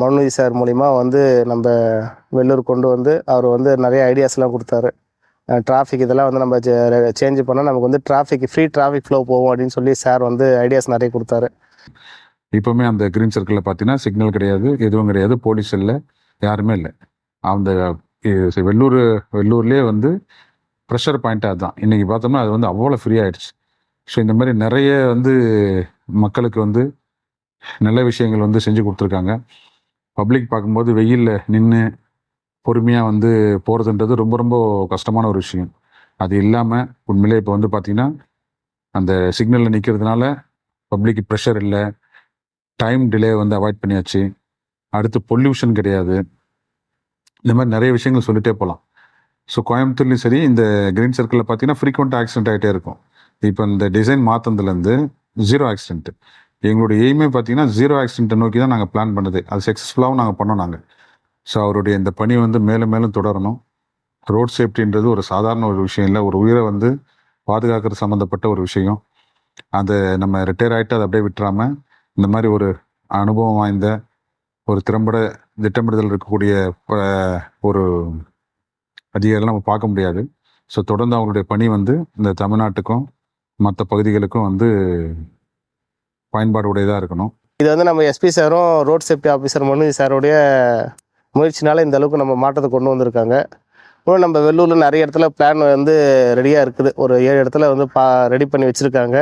மனுநீதி sir மூலிமா வந்து நம்ம வெள்ளூர் கொண்டு வந்து அவர் வந்து நிறைய ஐடியாஸ்லாம் கொடுத்தாரு. டிராஃபிக் இதெல்லாம் வந்து நம்ம சேஞ்ச் பண்ணால் நமக்கு வந்து ஃப்ரீ டிராஃபிக் ஃப்ளோ போகும் அப்படின்னு சொல்லி சார் வந்து ஐடியாஸ் நிறைய கொடுத்தாரு. இப்போவுமே அந்த கிரீன் சர்க்கிளில் பார்த்தீங்கன்னா சிக்னல் கிடையாது, எதுவும் கிடையாது, போலீஸ் இல்லை, யாருமே இல்லை. அந்த வெள்ளூர்லேயே வந்து ப்ரெஷர் பாயிண்ட்டாக அதுதான். இன்றைக்கி பார்த்தோம்னா அது வந்து அவ்வளோ ஃப்ரீ ஆகிடுச்சு. ஸோ இந்த மாதிரி நிறைய வந்து மக்களுக்கு வந்து நல்ல விஷயங்கள் வந்து செஞ்சு கொடுத்துருக்காங்க. பப்ளிக் பார்க்கும்போது வெயிலில் நின்று பொறுமையாக வந்து போகிறதுன்றது ரொம்ப ரொம்ப கஷ்டமான ஒரு விஷயம். அது இல்லாமல் உண்மையிலே இப்போ வந்து பார்த்திங்கன்னா அந்த சிக்னலில் நிற்கிறதுனால பப்ளிக் ப்ரெஷர் இல்லை, டைம் டிலே வந்து அவாய்ட் பண்ணியாச்சு, அடுத்து பொல்யூஷன் கிடையாது. இந்த மாதிரி நிறைய விஷயங்கள் சொல்லிகிட்டே போகலாம். ஸோ கோயம்புத்தூர்லேயும் சரி இந்த கிரீன் சர்க்கிளில் பார்த்தீங்கன்னா ஃப்ரீக்வெண்ட் ஆக்சிடென்ட் ஆகிட்டே இருக்கும். இப்போ இந்த டிசைன் மாற்றினதுலேருந்து 0 ஆக்சிடென்ட்டு. எங்களுடைய எய்மே பார்த்தீங்கன்னா 0 ஆக்சிடென்ட்டை நோக்கி தான் நாங்கள் பிளான் பண்ணது. அது சக்ஸஸ்ஃபுல்லாகவும் நாங்கள் பண்ணோம் நாங்கள். ஸோ அவருடைய இந்த பணி வந்து மேலும் மேலும் தொடரணும். ரோட் சேஃப்டின்றது ஒரு சாதாரண ஒரு விஷயம் இல்லை, ஒரு உயிரை வந்து பாதுகாக்கிறது சம்மந்தப்பட்ட ஒரு விஷயம். அதை நம்ம ரிட்டையர் ஆகிட்டு அதை அப்படியே விட்டுறாமல் இந்த மாதிரி ஒரு அனுபவம் வாய்ந்த ஒரு திறம்பட திட்டமிடுதல் இருக்கக்கூடிய ஒரு அதிகாரிலாம் நம்ம பார்க்க முடியாது. ஸோ தொடர்ந்து அவங்களுடைய பணி வந்து இந்த தமிழ்நாட்டுக்கும் மற்ற பகுதிகளுக்கும் வந்து பயன்பாடு உடையதாக இருக்கணும். இது வந்து நம்ம எஸ்பி சாரும் ரோட் சேஃப்டி ஆஃபீஸர் மனுநீதி சாருடைய முயற்சினால இந்த அளவுக்கு நம்ம மாற்றத்தை கொண்டு வந்திருக்காங்க. இன்னும் நம்ம வெள்ளூரில் நிறைய இடத்துல பிளான் வந்து ரெடியாக இருக்குது. ஒரு 7 இடத்துல வந்து ரெடி பண்ணி வச்சுருக்காங்க.